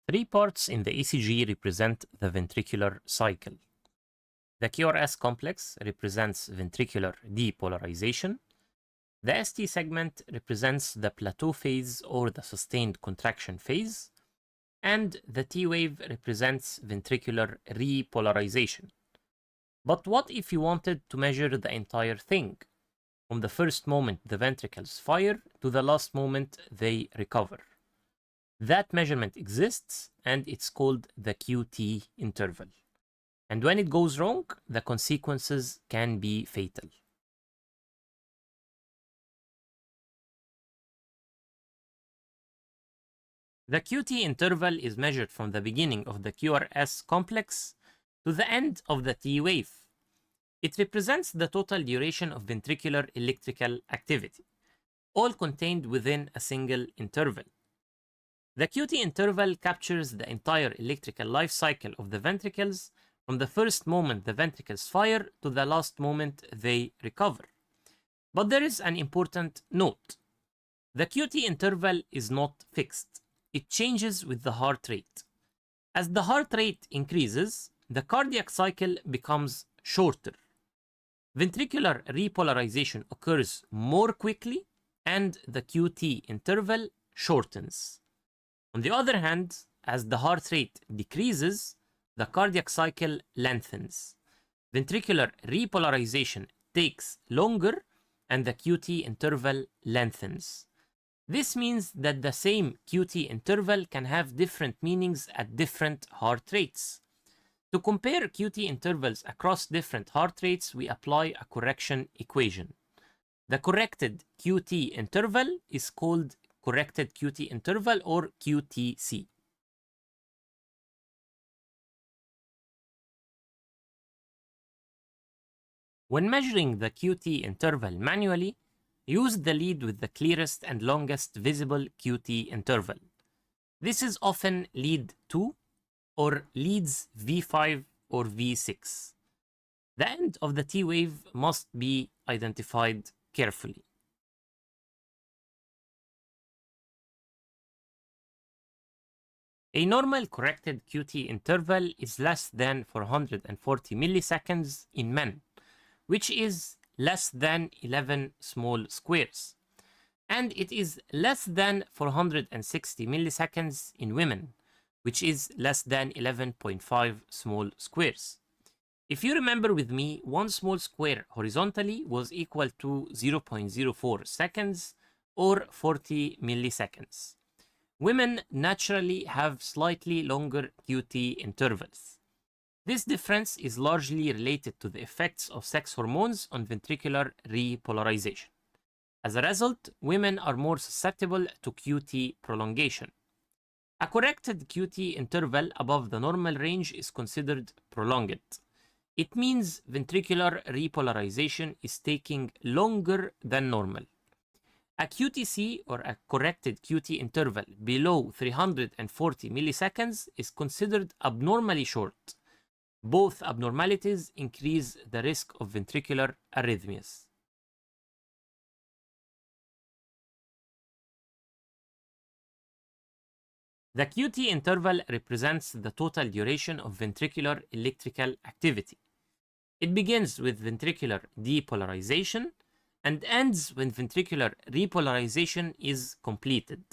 Three parts in the ECG represent the ventricular cycle. The QRS complex represents ventricular depolarization. The ST segment represents the plateau phase or the sustained contraction phase. And the T wave represents ventricular repolarization. But what if you wanted to measure the entire thing? From the first moment the ventricles fire to the last moment they recover. That measurement exists, and it's called the QT interval. And when it goes wrong, the consequences can be fatal. The QT interval is measured from the beginning of the QRS complex to the end of the T wave. It represents the total duration of ventricular electrical activity, all contained within a single interval. The QT interval captures the entire electrical life cycle of the ventricles from the first moment the ventricles fire to the last moment they recover. But there is an important note. The QT interval is not fixed. It changes with the heart rate. As the heart rate increases, the cardiac cycle becomes shorter. Ventricular repolarization occurs more quickly, and the QT interval shortens. On the other hand, as the heart rate decreases, the cardiac cycle lengthens. Ventricular repolarization takes longer, and the QT interval lengthens. This means that the same QT interval can have different meanings at different heart rates. To compare QT intervals across different heart rates, we apply a correction equation. The corrected QT interval is called corrected QT interval, or QTC. When measuring the QT interval manually, use the lead with the clearest and longest visible QT interval. This is often lead 2 or leads V5 or V6. The end of the T wave must be identified carefully. A normal corrected QT interval is less than 440 milliseconds in men, which is less than 11 small squares. And it is less than 460 milliseconds in women, which is less than 11.5 small squares. If you remember with me, one small square horizontally was equal to 0.04 seconds or 40 milliseconds. Women naturally have slightly longer QT intervals. This difference is largely related to the effects of sex hormones on ventricular repolarization. As a result, women are more susceptible to QT prolongation. A corrected QT interval above the normal range is considered prolonged. It means ventricular repolarization is taking longer than normal. A QTC, or a corrected QT interval, below 340 milliseconds is considered abnormally short. Both abnormalities increase the risk of ventricular arrhythmias. The QT interval represents the total duration of ventricular electrical activity. It begins with ventricular depolarization and ends when ventricular repolarization is completed.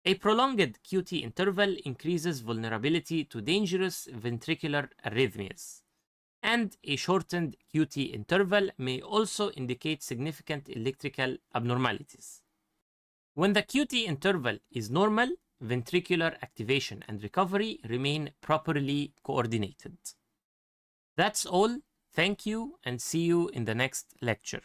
A prolonged QT interval increases vulnerability to dangerous ventricular arrhythmias, and a shortened QT interval may also indicate significant electrical abnormalities. When the QT interval is normal, ventricular activation and recovery remain properly coordinated. That's all. Thank you, and see you in the next lecture.